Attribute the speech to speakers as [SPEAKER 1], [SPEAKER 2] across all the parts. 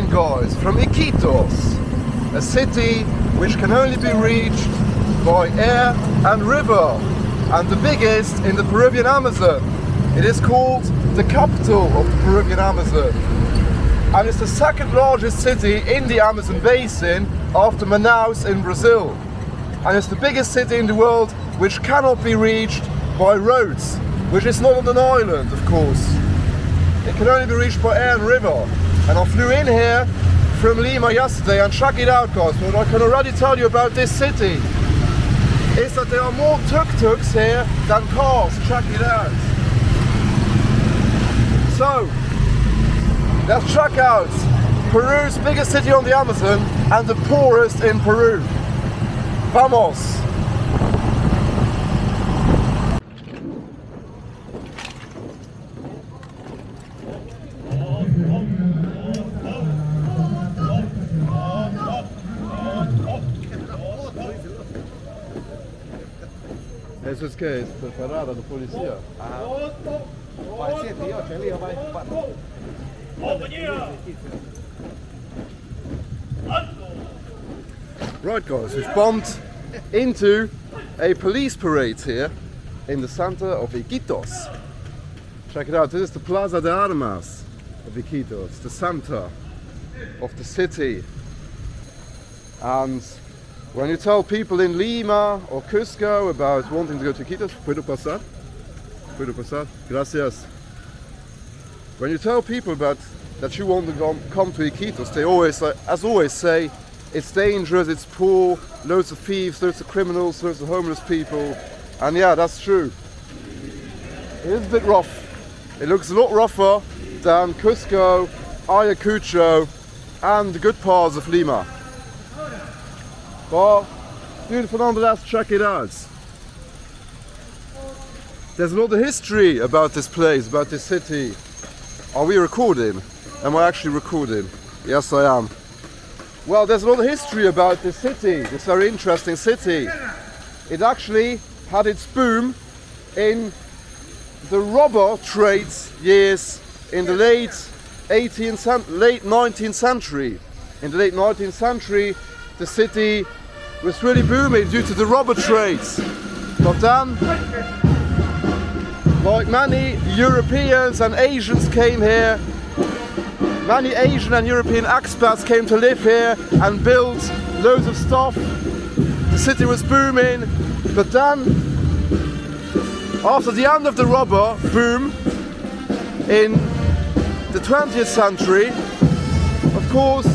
[SPEAKER 1] coming, guys, from Iquitos, a city which can only be reached by air and river, and the biggest in the Peruvian Amazon. It is called the capital of the Peruvian Amazon, and it's the second largest city in the Amazon basin after Manaus in Brazil, and it's the biggest city in the world which cannot be reached by roads, which is not on an island, of course. It can only be reached by air and river. And I flew in here from Lima yesterday, and check it out, guys. What I can already tell you about this city is that there are more tuk-tuks here than cars. Check it out. So, let's check out Peru's biggest city on the Amazon and the poorest in Peru. Vamos! Eso es que es preparada la policía. Right, guys, we've bumped into a police parade here in the center of Iquitos. Check it out, this is the Plaza de Armas of Iquitos, the center of the city. And when you tell people in Lima or Cusco about wanting to go to Iquitos, ¿puedo pasar? ¿Puedo pasar? Gracias. When you tell people about that you want to come to Iquitos, they always, as always, say it's dangerous, it's poor, loads of thieves, loads of criminals, loads of homeless people. And yeah, that's true. It is a bit rough. It looks a lot rougher than Cusco, Ayacucho, and the good parts of Lima. But beautiful nonetheless, check it out. There's a lot of history about this place, about this city. Are we recording? Am I actually recording? Yes, I am. Well, there's a lot of history about this city, this very interesting city. It actually had its boom in the rubber trade years in the late 19th century. In the late 19th century, the city was really booming due to the rubber trades. But then, like many Europeans and Asians came here, many Asian and European expats came to live here and built loads of stuff. The city was booming, but then, after the end of the rubber boom in the 20th century, of course,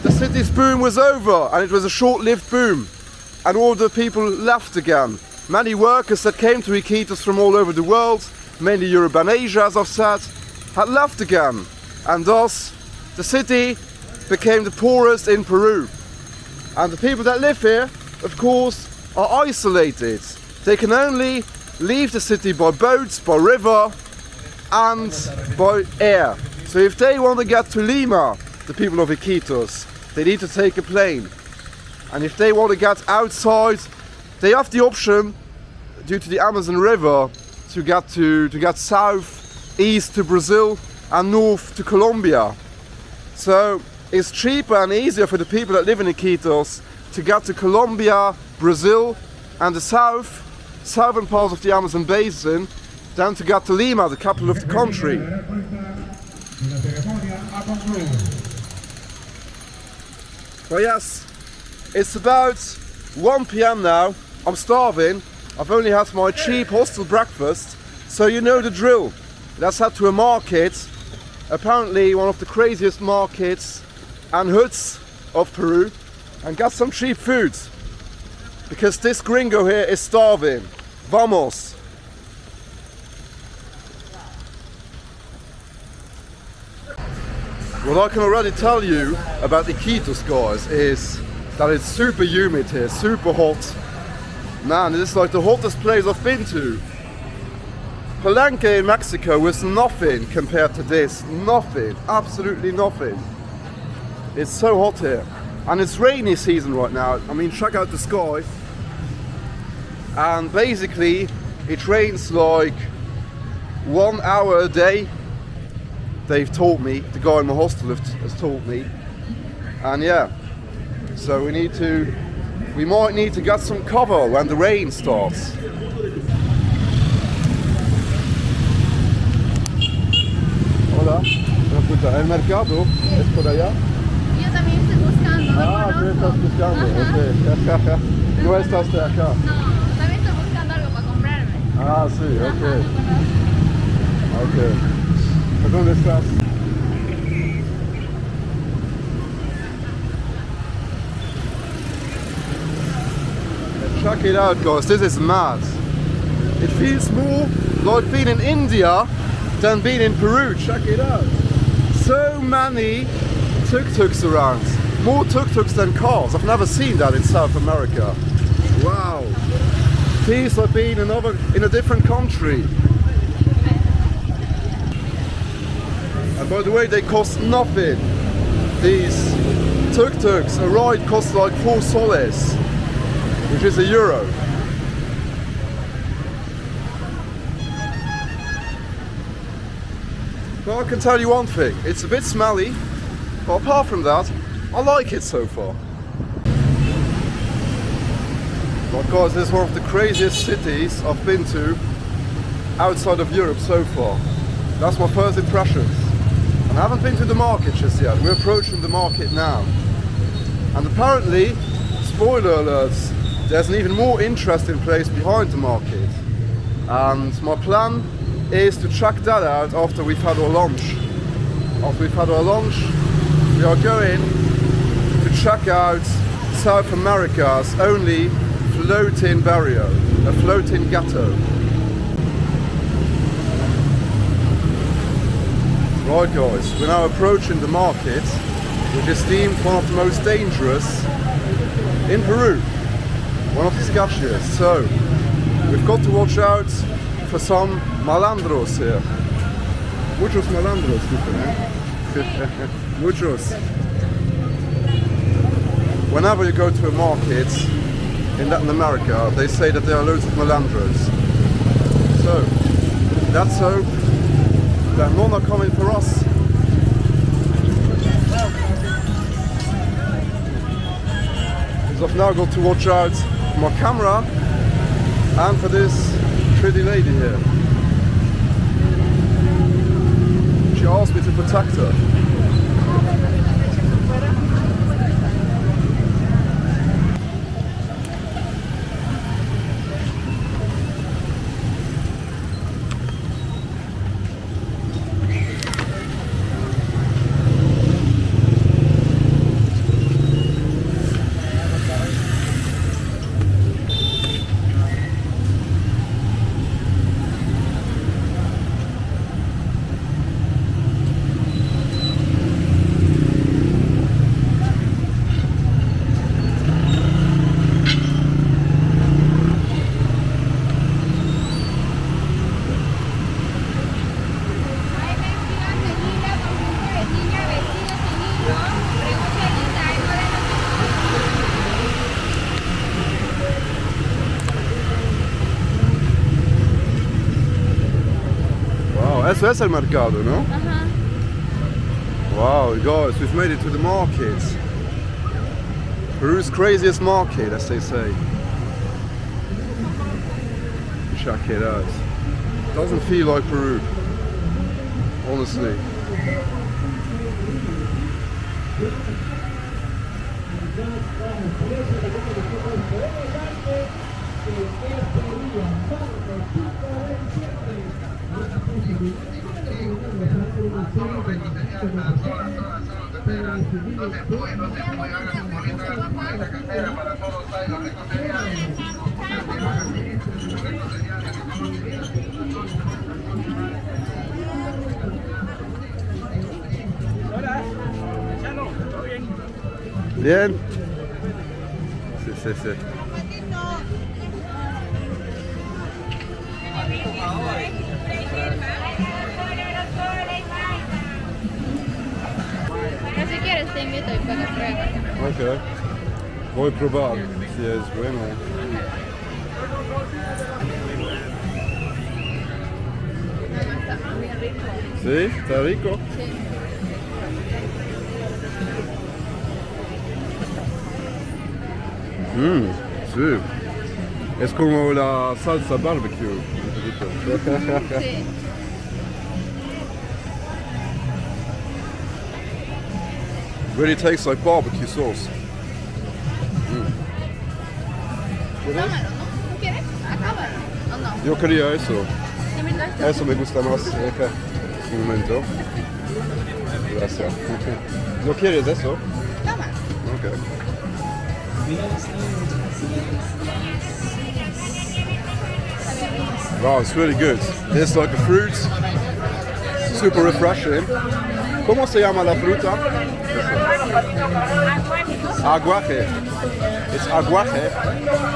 [SPEAKER 1] the city's boom was over, and it was a short-lived boom, and all the people left again. Many workers that came to Iquitos from all over the world, mainly Europe and Asia, as I've said, had left again, and thus the city became the poorest in Peru. And the people that live here, of course, are isolated. They can only leave the city by boats, by river, and by air. So if they want to get to Lima, the people of Iquitos, they need to take a plane. And if they want to get outside, they have the option, due to the Amazon River, to get south, east to Brazil, and north to Colombia. So it's cheaper and easier for the people that live in Iquitos to get to Colombia, Brazil, and the southern parts of the Amazon basin than to get to Lima, the capital of the country. But yes, it's about 1 PM now. I'm starving. I've only had my cheap hostel breakfast, so you know the drill. Let's head to a market, apparently one of the craziest markets and hoods of Peru, and get some cheap food, because this gringo here is starving. Vamos! What I can already tell you about Iquitos, guys, is that it's super humid here, super hot. Man, this is like the hottest place I've been to. Palenque in Mexico was nothing compared to this. Nothing, absolutely nothing. It's so hot here. And it's rainy season right now. I mean, check out the sky. And basically, it rains like 1 hour a day. they've taught me, the guy in my hostel has taught me. And yeah, so we might need to get some cover when the rain starts. Hola, el mercado es por allá.
[SPEAKER 2] Yo también estoy buscando, no
[SPEAKER 1] Ah, tú estás buscando, ok. No estás de acá.
[SPEAKER 2] No, también estoy buscando algo para comprarme.
[SPEAKER 1] Ah, sí, ok.
[SPEAKER 2] Ajá, no conozco.
[SPEAKER 1] Ok. ¿Dónde estás? Check it out, guys, this is mad. It feels more like being in India than being in Peru. Check it out. So many tuk-tuks around. More tuk-tuks than cars. I've never seen that in South America. Wow. Feels like being in a different country. And by the way, they cost nothing. These tuk-tuks, a ride costs like 4 soles, which is €1. Well, I can tell you one thing, it's a bit smelly, but apart from that, I like it so far. But guys, this is one of the craziest cities I've been to outside of Europe so far. That's my first impressions. And I haven't been to the market just yet, we're approaching the market now. And apparently, spoiler alerts, there's an even more interesting place behind the market. And my plan is to check that out after we've had our lunch. After we've had our lunch, we are going to check out South America's only floating barrio, a floating ghetto. Right guys, we're now approaching the market, which is deemed one of the most dangerous in Peru. One of the sketchiest. So, we've got to watch out for some malandros here. Muchos malandros, eh? Muchos. Whenever you go to a market in Latin America, they say that there are loads of malandros. So, let's hope that none are coming for us. Because I've now got to watch out for my camera and for this pretty lady here. She asked me to protect her. Eso es el mercado, no?
[SPEAKER 2] Ajá.
[SPEAKER 1] Wow, guys, we've made it to the market. Peru's craziest market, as they say. Check it out. Doesn't feel like Peru, honestly. Bien. Sí.
[SPEAKER 2] Pero si quieres te invito y para que pruebes.
[SPEAKER 1] Ok. Voy a probar si es bueno.
[SPEAKER 2] Está bien rico.
[SPEAKER 1] Sí, está rico.
[SPEAKER 2] Sí.
[SPEAKER 1] Sí. Es como la salsa barbecue.
[SPEAKER 2] Sí.
[SPEAKER 1] Really tastes like barbecue sauce. ¿Quieres?
[SPEAKER 2] Acábalo, ¿no? ¿Tú quieres? Acábalo. ¿O no?
[SPEAKER 1] Yo quería eso.
[SPEAKER 2] Dame esto.
[SPEAKER 1] Eso me gusta más. Un momento. Gracias. ¿No quieres eso?
[SPEAKER 2] Toma.
[SPEAKER 1] Okay. Wow, it's really good. It's like a fruit. Super refreshing. ¿Cómo se llama la fruta? Aguaje. It's aguaje.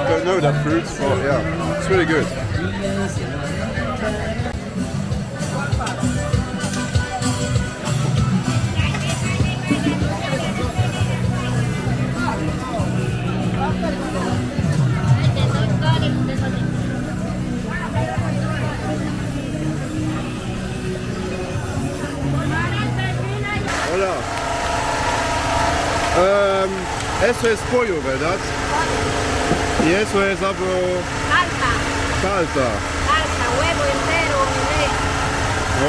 [SPEAKER 1] Don't know that fruit, but yeah, it's really good. Hola. Eso es pollo, ¿verdad? Y eso es algo
[SPEAKER 3] Salsa,
[SPEAKER 1] salsa.
[SPEAKER 3] salsa, huevo entero,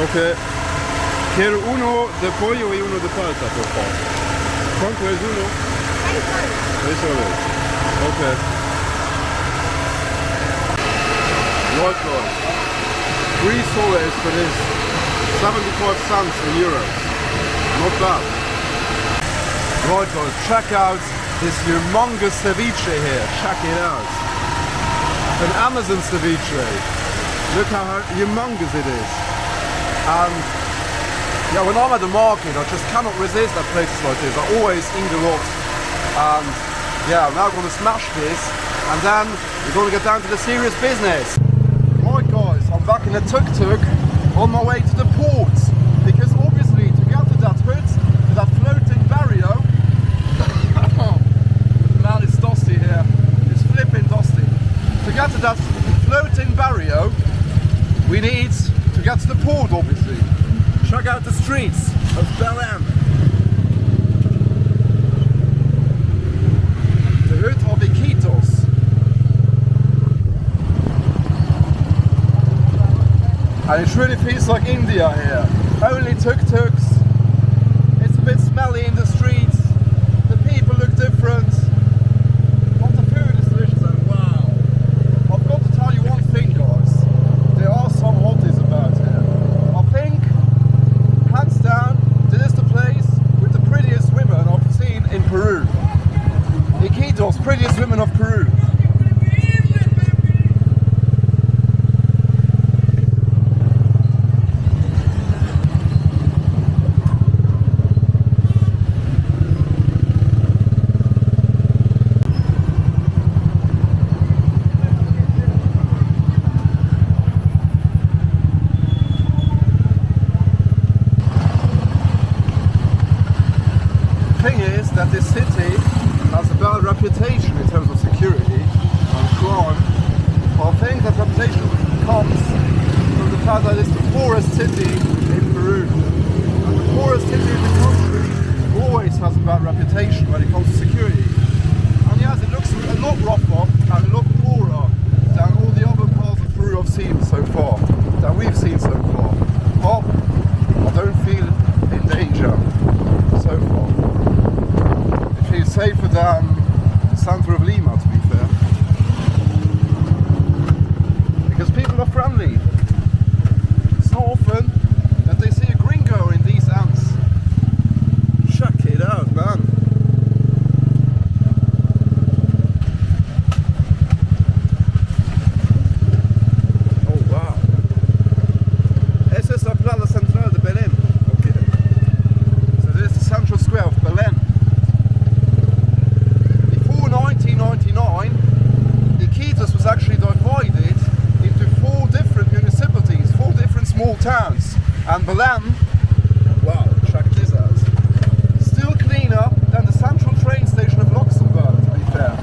[SPEAKER 1] Ok. Quiero uno de pollo y uno de salsa, por favor. ¿Cuánto es uno? 6 soles. Ok. Right, guys. 3 soles for this. 75 cents in euros. Not bad. Right, guys, check out this humongous ceviche here. Check it out. An Amazon ceviche. Look how humongous it is. And yeah, when I'm at the market, I just cannot resist at places like this. I always eat a lot. And yeah, I'm now going to smash this, and then we're going to get down to the serious business. Right, guys, I'm back in the tuk-tuk on my way to the port, because obviously to get to that hut, to that floating barrio, man, it's dusty here. It's flipping dusty. To get to that floating barrio, we need to get to the port, obviously. Check out the streets of Belém. The hut of Iquitos. And it really feels like India here. Only tuk-tuks. It's a bit smelly in the streets. The people look different. But the food is delicious, and wow. I've got to tell you one thing, guys. There are some hotties about here. I think, hands down, this is the place with the prettiest women I've seen in Peru. Iquitos, prettiest women of Peru. That this city has a bad reputation in terms of security and crime. I think that reputation comes from the fact that it's the poorest city in Peru. And the poorest city in the country always has a bad reputation when it comes to security. And yes, it looks a lot rougher and a lot poorer than all the other parts of Peru I've seen so far, that we've seen so far. But I don't feel in danger so far. It's safer than the center of Lima, to be fair, because people are friendly. It's not often that they see a gringo in these ants. Check it out, man. Oh wow. Esa es la plaza central de Belém. Okay. So this is the central square of Belém. 1999, Iquitos was actually divided into 4 different municipalities, 4 different small towns. And Belém, wow, check this out, still cleaner than the central train station of Luxembourg, to be fair.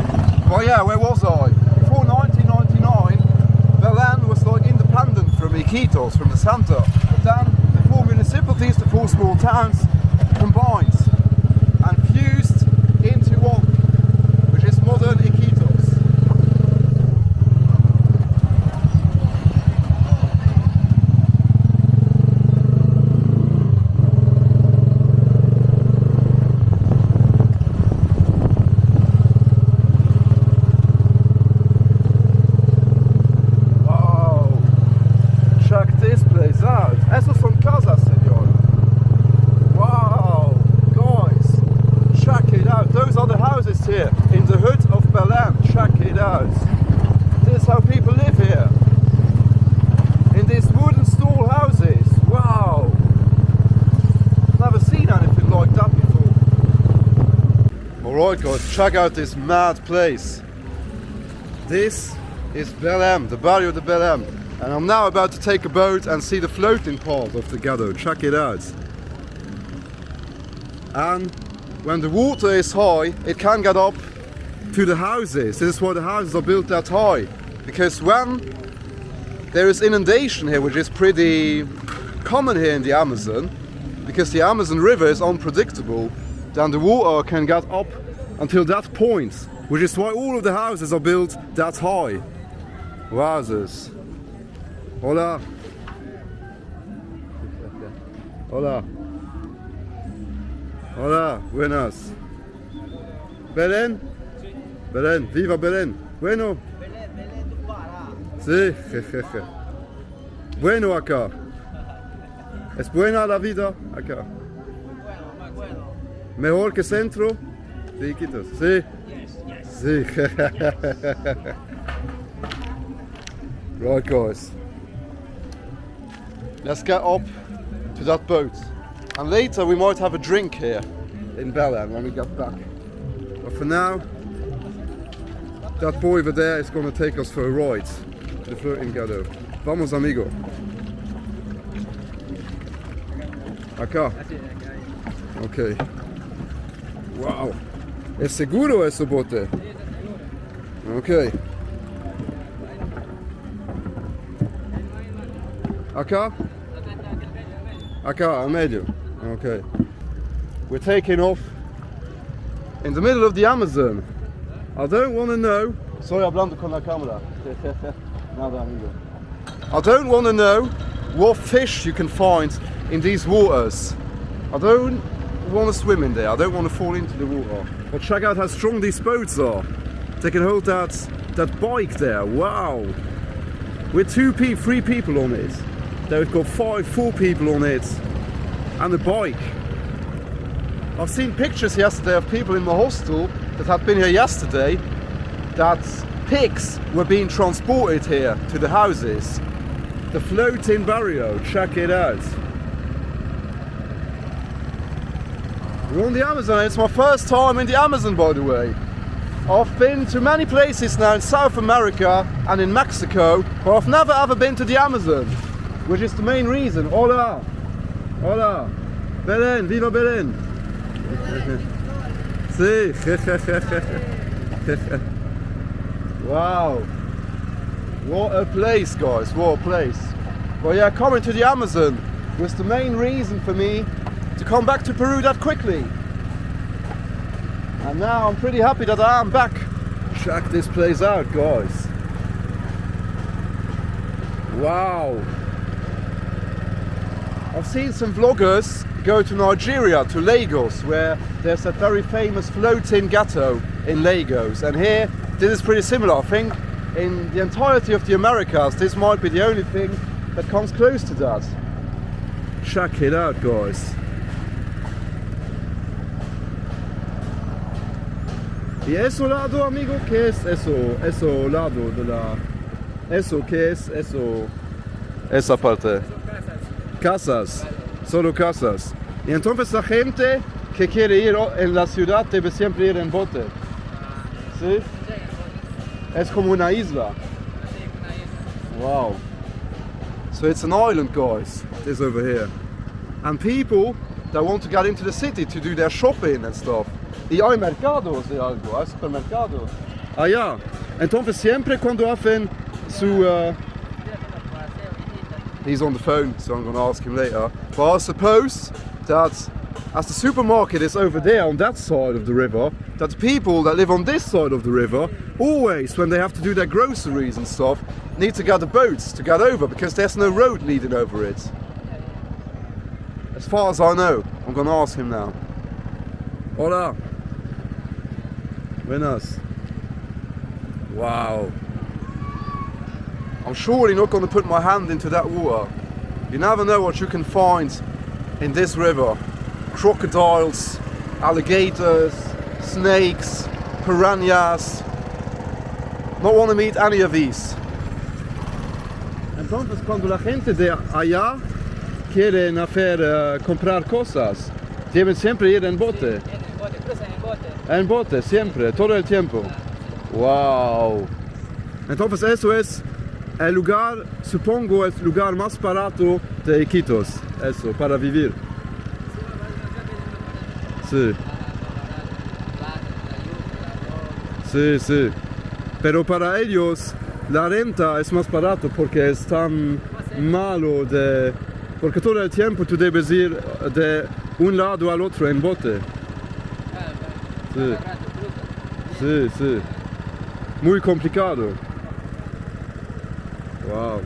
[SPEAKER 1] Well, yeah, where was I? Before 1999, Belém was like independent from Iquitos, from the center. But then the 4 municipalities of these, the 4 small towns, combined and fused into one, which is modern Iquitos. Eso son casas, señor. Wow, guys, check it out. Those are the houses here in the hood of Belém. Check it out. This is how people live here. In these wooden stall houses. Wow. Never seen anything like that before. Alright guys, check out this mad place. This is Belém, the Barrio de Belém. And I'm now about to take a boat and see the floating part of the ghetto. Check it out. And when the water is high, it can get up to the houses. This is why the houses are built that high. Because when there is inundation here, which is pretty common here in the Amazon, because the Amazon River is unpredictable, then the water can get up until that point, which is why all of the houses are built that high. Wowzers. Hola. Hola. Hola, buenas. Belén? Belén, viva Belén. Bueno.
[SPEAKER 4] Belén do Pará.
[SPEAKER 1] Sí, jejeje. Bueno acá. ¿Es buena la vida acá?
[SPEAKER 4] Muy bueno.
[SPEAKER 1] ¿Mejor que centro de Iquitos? Sí. Sí. Right guys. Let's get up to that boat. And later we might have a drink here in Belém when we get back. But for now, that boy over there is going to take us for a ride to the floating ghetto. Vamos amigo. Acá. Okay. Wow. ¿Es seguro ese bote? Okay. Acá? Acá, a medio. Okay. We're taking off in the middle of the Amazon. I don't want to know. Sorry, hablando con la cámara. Nada, amigo. I don't want to know what fish you can find in these waters. I don't want to swim in there. I don't want to fall into the water. But check out how strong these boats are. They can hold that bike there. Wow. We're 3 people on it. There we've got 4 people on it. And a bike. I've seen pictures yesterday of people in the hostel that had been here yesterday, that pigs were being transported here to the houses. The floating barrio, check it out. We're on the Amazon. It's my first time in the Amazon, by the way. I've been to many places now in South America and in Mexico, but I've never ever been to the Amazon, which is the main reason. Hola! Hola! Belén, viva Belén! Sí! Wow! What a place, guys, what a place. But yeah, coming to the Amazon was the main reason for me to come back to Peru that quickly. And now I'm pretty happy that I am back. Check this place out, guys. Wow. I've seen some vloggers go to Nigeria, to Lagos, where there's a very famous floating ghetto in Lagos. And here, this is pretty similar. I think in the entirety of the Americas, this might be the only thing that comes close to that. Check it out, guys. ¿Y eso lado, amigo? ¿Qué es eso? Eso lado de la... ¿Eso qué es? Eso... Esa parte. Casas. Solo casas. Y entonces la gente que quiere ir en la ciudad debe siempre ir en bote. ¿Sí? Es como una isla. Wow. So it's an island, guys. This over here. And people that want to get into the city to do their shopping and stuff. Y hay mercados de algo, hay supermercados. Ah, ya. Entonces siempre cuando hacen su... he's on the phone, so I'm going to ask him later. But I suppose that as the supermarket is over there on that side of the river, that people that live on this side of the river always, when they have to do their groceries and stuff, need to get the boats to get over because there's no road leading over it. As far as I know. I'm going to ask him now. Hola. Buenas. Wow. I'm surely not going to put my hand into that water. You never know what you can find in this river. Crocodiles, alligators, snakes, piranhas. Not want to meet any of these. Entonces cuando la gente de allá quieren hacer comprar cosas, deben siempre ir en bote.
[SPEAKER 4] En bote, cruzan en bote.
[SPEAKER 1] En bote, siempre, todo el tiempo. Wow. Entonces eso es el lugar, supongo, el lugar más barato de Iquitos. Eso, para vivir. Sí. Sí, sí. Pero para ellos la renta es más barato porque es tan malo de... Porque todo el tiempo tú debes ir de un lado al otro en bote. Sí. Sí, sí. Muy complicado. Wow.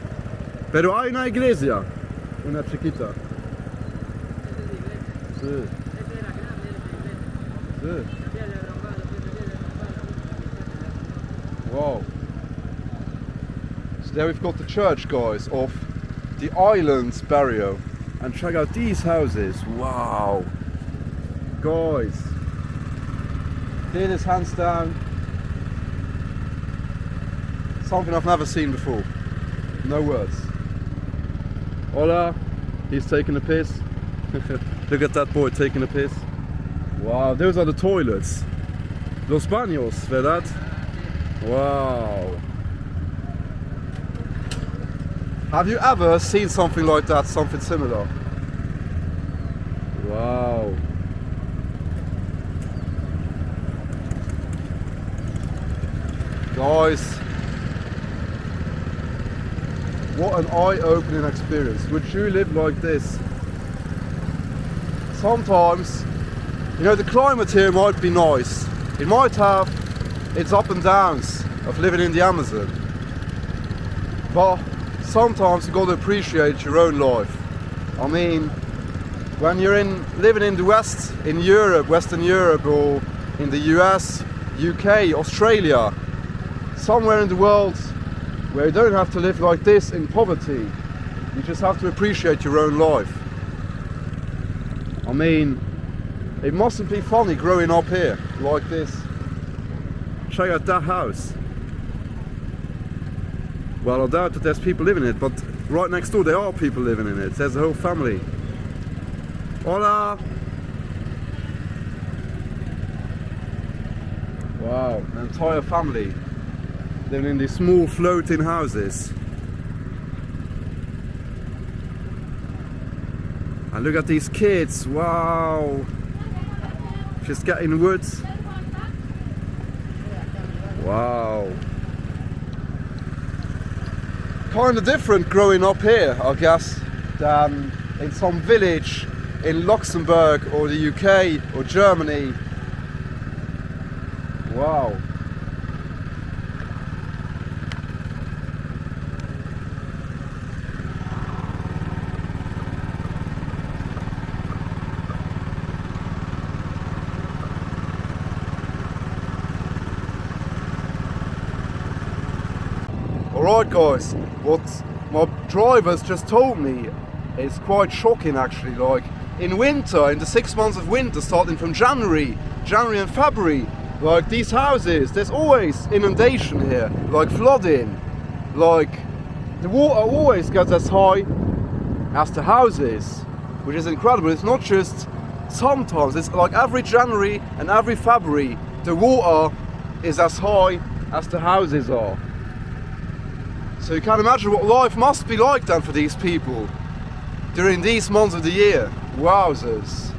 [SPEAKER 1] Pero hay una iglesia. Una chiquita. Sí. Sí. Wow. So there we've got the church, guys, of the island's BARRIO. And check out these houses. Wow. Guys. Here is hands down something I've never seen before. No words. Hola. He's taking a piss. Look at that boy taking a piss. Wow, those are the toilets. Los baños, ¿verdad? Wow. Have you ever seen something like that, something similar? Wow. Guys, what an eye-opening experience. Would you live like this? Sometimes, you know, the climate here might be nice. It might have its up and downs of living in the Amazon. But sometimes you've got to appreciate your own life. I mean, when you're living in the West, in Europe, Western Europe, or in the US, UK, Australia, somewhere in the world where you don't have to live like this in poverty, you just have to appreciate your own life. I mean, it mustn't be funny growing up here like this. Check out that house. Well, I doubt that there's people living in it, but right next door there are people living in it. There's a whole family. Hola! Wow, an entire family living in these small floating houses. And look at these kids, wow! Just getting wood. Wow. Kind of different growing up here, I guess, than in some village in Luxembourg or the UK or Germany. Wow. Alright guys, what my drivers just told me is quite shocking actually. Like in winter, in the 6 months of winter starting from January and February, like these houses, there's always inundation here, like flooding. Like the water always gets as high as the houses, which is incredible. It's not just sometimes, it's like every January and every February the water is as high as the houses are. So you can imagine what life must be like then for these people during these months of the year. Wowzers.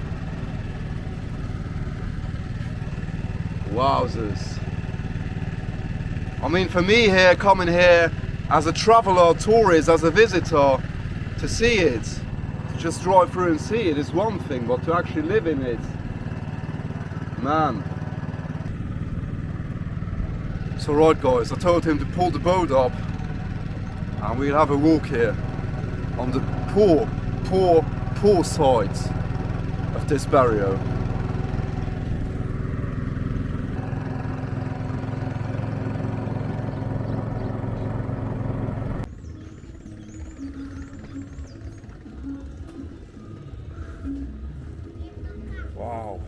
[SPEAKER 1] Wowzers. I mean, for me here, coming here as a traveller, tourist, as a visitor To see it, to just drive through and see it is one thing, but to actually live in it, man. So right guys, I told him to pull the boat up and we'll have a walk here on the poor side of this barrio. Wow.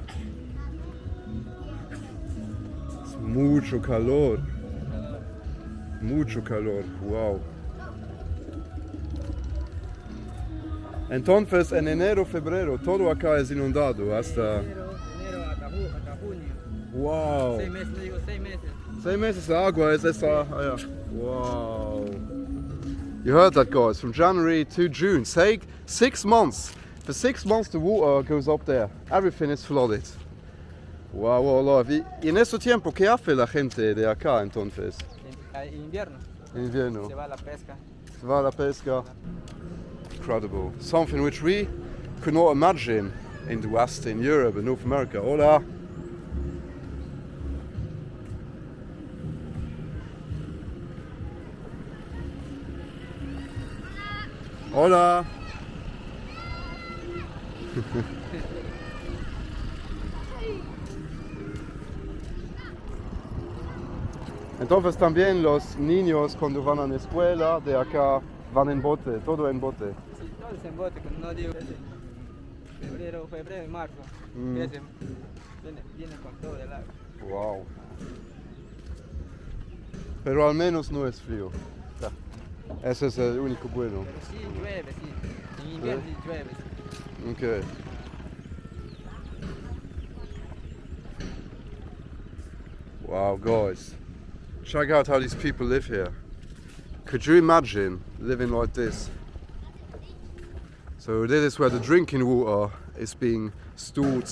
[SPEAKER 1] Es mucho calor. Mucho calor. Wow. Entonces en enero, febrero, todo acá es inundado hasta...
[SPEAKER 4] Enero hasta junio.
[SPEAKER 1] Wow.
[SPEAKER 4] 6 meses, digo 6 meses.
[SPEAKER 1] 6 meses de agua es esta... Ah, yeah. Wow. You heard that guys, from January to June. Say 6 months. For 6 months the water goes up there. Everything is flooded. Wow, wow, love. Y en ese tiempo, ¿qué hace la gente de acá entonces?
[SPEAKER 4] En invierno
[SPEAKER 1] En invierno.
[SPEAKER 4] se va a la pesca.
[SPEAKER 1] Se va a la pesca. Incredible. Something which we could not imagine in the West, in Europe and North America. Hola. Hola. Entonces también los niños cuando van a la escuela de acá van en bote, todo en bote.
[SPEAKER 4] Sí, todo es en bote, cuando no digo febrero y marzo. Viene con todo el agua.
[SPEAKER 1] Wow. Pero al menos no es frío. Ese es el único bueno.
[SPEAKER 4] Pero sí llueve, sí. En invierno sí llueve. Sí.
[SPEAKER 1] Okay. Wow, guys. Check out how these people live here. Could you imagine living like this? So this is where the drinking water is being stored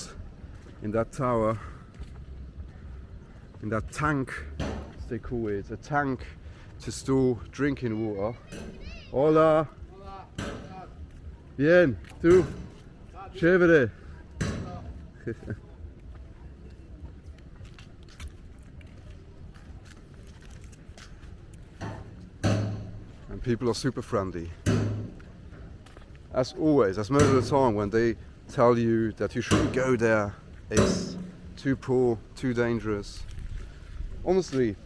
[SPEAKER 1] in that tower, in that tank, as they call it, a tank to store drinking water. Hola. Bien, tú. Chévere. And people are super friendly. As always, as most of the time when they tell you that you shouldn't go there, it's too poor, too dangerous. Honestly,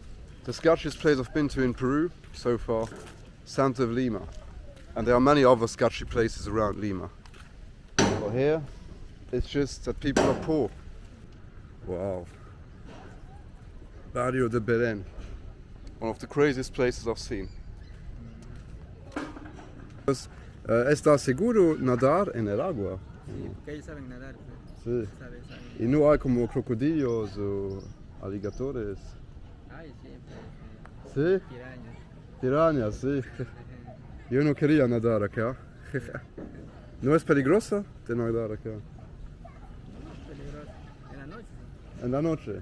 [SPEAKER 1] the sketchiest place I've been to in Peru so far, Santa of Lima. And there are many other sketchy places around Lima. But here, it's just that people are poor. Wow. Barrio de Belén. One of the craziest places I've seen. ¿Está seguro nadar en el agua?
[SPEAKER 4] Sí, porque ellos saben nadar.
[SPEAKER 1] Sí.
[SPEAKER 4] Saben.
[SPEAKER 1] Y no hay como crocodilios o alligatores.
[SPEAKER 4] Ay, siempre.
[SPEAKER 1] Sí,
[SPEAKER 4] Pirañas.
[SPEAKER 1] pirañas, sí. Yo no quería nadar acá. ¿No es peligroso de nadar acá?
[SPEAKER 4] Peligroso. En la noche.
[SPEAKER 1] En la noche.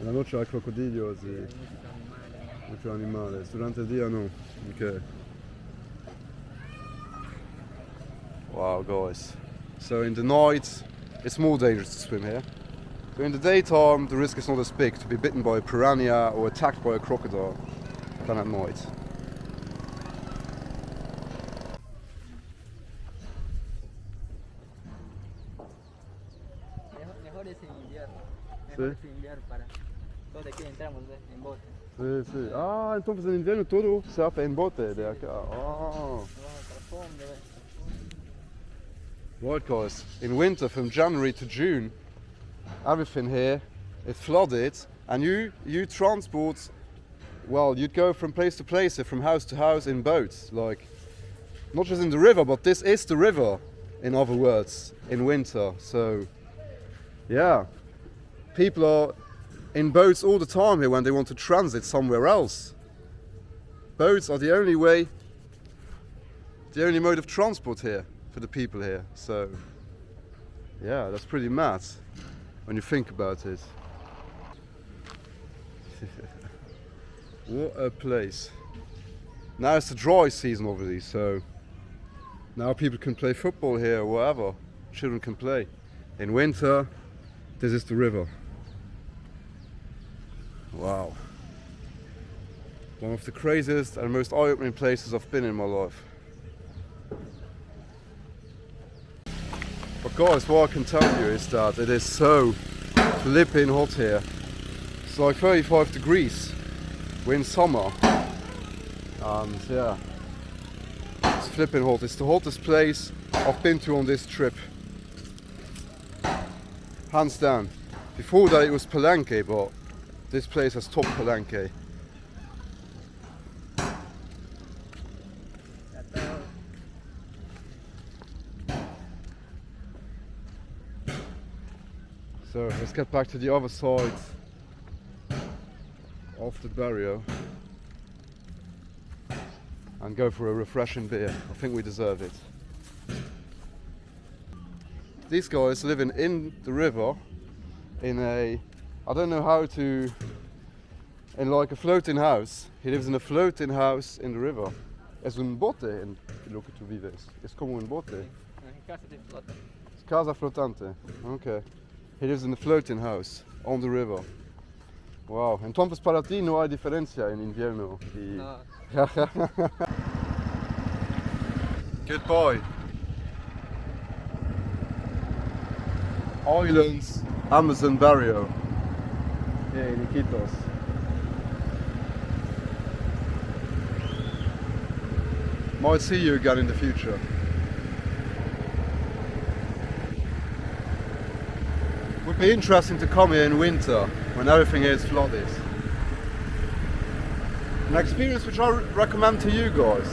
[SPEAKER 1] En la noche hay crocodilios y
[SPEAKER 4] Muchos animales.
[SPEAKER 1] muchos animales. Durante el día no. Okay. Wow, guys. So in the night, it's more dangerous to swim here. So in the daytime, the risk is not as big to be bitten by a piranha or attacked by a crocodile than at night.
[SPEAKER 4] Mejor es en invierno.
[SPEAKER 1] Sí.
[SPEAKER 4] Mejor es en invierno para todos aquí entramos en bote.
[SPEAKER 1] Sí, sí. Ah, entonces en invierno todo se hace en bote de acá. Ah.
[SPEAKER 4] Vamos para fondo,
[SPEAKER 1] Right, guys. In winter, from January to June, everything here is flooded, and you transport. Well, you'd go from place to place, from house to house in boats, like not just in the river, but this is the river. In other words, in winter. So, yeah, people are in boats all the time here when they want to transit somewhere else. Boats are the only way, the only mode of transport here for the people here. So, yeah, that's pretty mad when you think about it. What a place. Now it's the dry season obviously, so Now people can play football here or wherever. Children can play. In winter, this is the river. Wow. One of the craziest and most eye-opening places I've been in my life. But guys, what I can tell you is that it is so flipping hot here. It's like 35 degrees. We're in summer. And yeah, it's flipping hot. It's the hottest place I've been to on this trip. Hands down. Before that it was Palenque, but this place has topped Palenque. So let's get back to the other side of the barrio and go for a refreshing beer. I think we deserve it. These guys living in the river in a, I don't know how to, in like a floating house. He lives in a floating house in the river. Es un bote en lo que tú vives. Es como un bote. Es casa flotante. Okay. He lives in a floating house on the river. Wow. Entonces para ti no hay diferencia en invierno.
[SPEAKER 4] No.
[SPEAKER 1] Goodbye. Islands, Amazon Barrio. Here in Iquitos. Might see you again in the future. Would be interesting to come here in winter when everything is flooded. An experience which I recommend to you guys.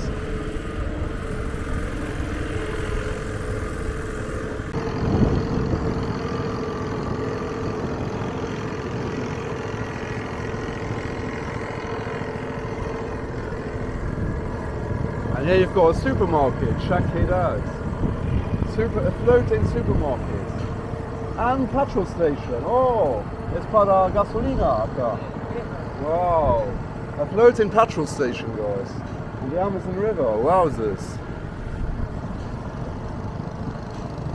[SPEAKER 1] And here you've got a supermarket, check it out. A floating supermarket. And petrol station. Oh, es para gasolina acá. Wow. A floating petrol station, guys. In the Amazon River. Wowzers.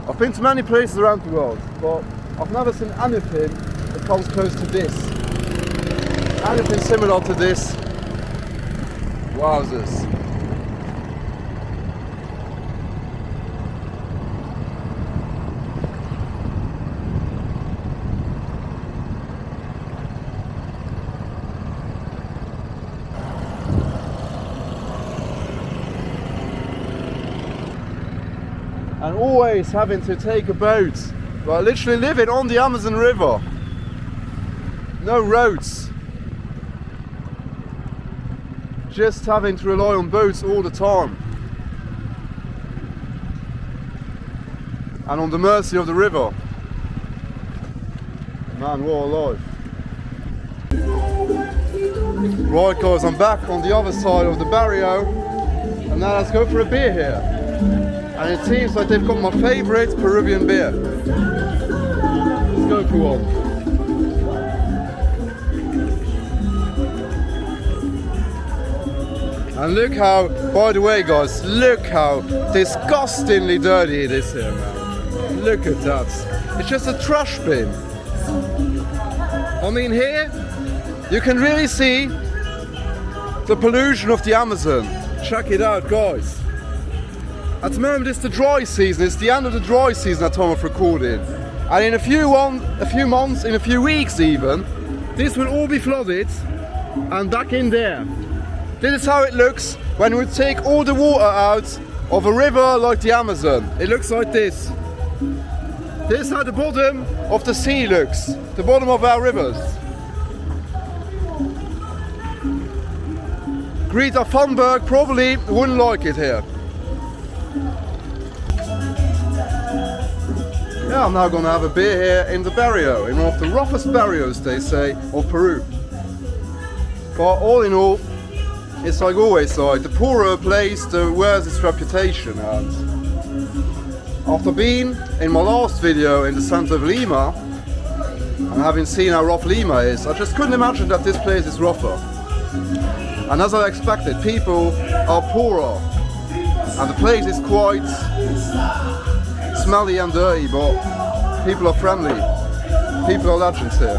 [SPEAKER 1] I've been to many places around the world, but I've never seen anything that comes close to this. Anything similar to this. Wowzers. And always having to take a boat, but literally living on the Amazon River. No roads. Just having to rely on boats all the time. And on the mercy of the river. Man, what a life. Right guys, I'm back on the other side of the barrio. And now let's go for a beer here. And it seems like they've got my favourite Peruvian beer. Let's go for one. And look how, by the way guys, look how disgustingly dirty it is here, man. Look at that. It's just a trash bin. I mean here, you can really see the pollution of the Amazon. Check it out guys. At the moment it's the dry season, it's the end of the dry season at time of recording. And in a few months, in a few weeks even, this will all be flooded and back in there. This is how it looks when we take all the water out of a river like the Amazon. It looks like this. This is how the bottom of the sea looks, the bottom of our rivers. Greta Thunberg probably wouldn't like it here. Yeah, I'm now going to have a beer here in the barrio, in one of the roughest barrios, they say, of Peru. But all in all, it's like always, like the poorer a place, the worse its reputation. And after being in my last video in the center of Lima, and having seen how rough Lima is, I just couldn't imagine that this place is rougher. And as I expected, people are poorer And the place is quite smelly and dirty, but people are friendly. People are legends here.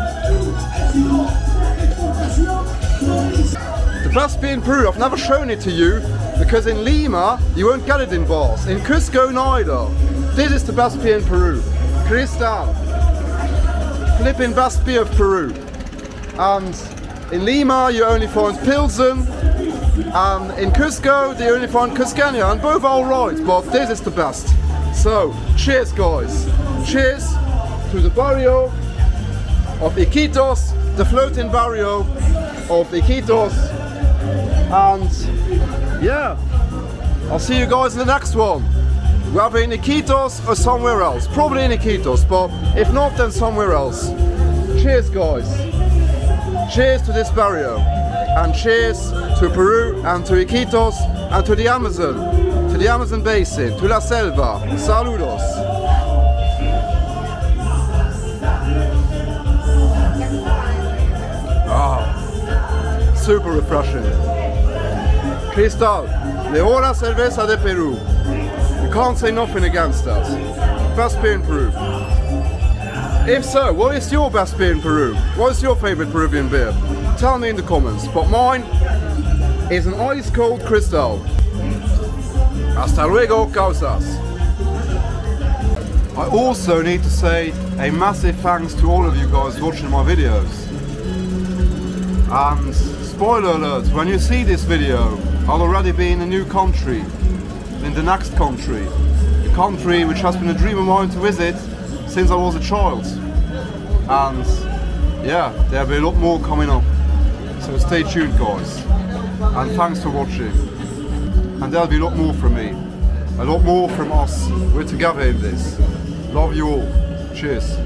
[SPEAKER 1] The best beer in Peru, I've never shown it to you, because in Lima, you won't get it in bars. In Cusco neither. This is the best beer in Peru. Cristal. Flipping best beer of Peru. And in Lima, you only find Pilsen. And in Cusco, you only find Cusqueña. And both are alright, but this is the best. So, cheers guys. Cheers to the barrio of Iquitos, the floating barrio of Iquitos. And yeah, I'll see you guys in the next one. Whether in Iquitos or somewhere else. Probably in Iquitos, but if not, then somewhere else. Cheers guys. Cheers to this barrio. And cheers to Peru and to Iquitos and to the Amazon basin, to la selva. Saludos. Ah, super refreshing. Cristal, mejor cerveza de Peru. You can't say nothing against that. Best beer in Peru. If so, what is your best beer in Peru? What is your favorite Peruvian beer? Tell me in the comments, but mine is an ice cold Cristal. Hasta luego, causas. I also need to say a massive thanks to all of you guys watching my videos. And spoiler alert, when you see this video, I'll already be in a new country, in the next country. A country which has been a dream of mine to visit since I was a child. And yeah, there'll be a lot more coming up. So stay tuned guys. And thanks for watching. And there'll be a lot more from me. A lot more from us. We're together in this. Love you all. Cheers.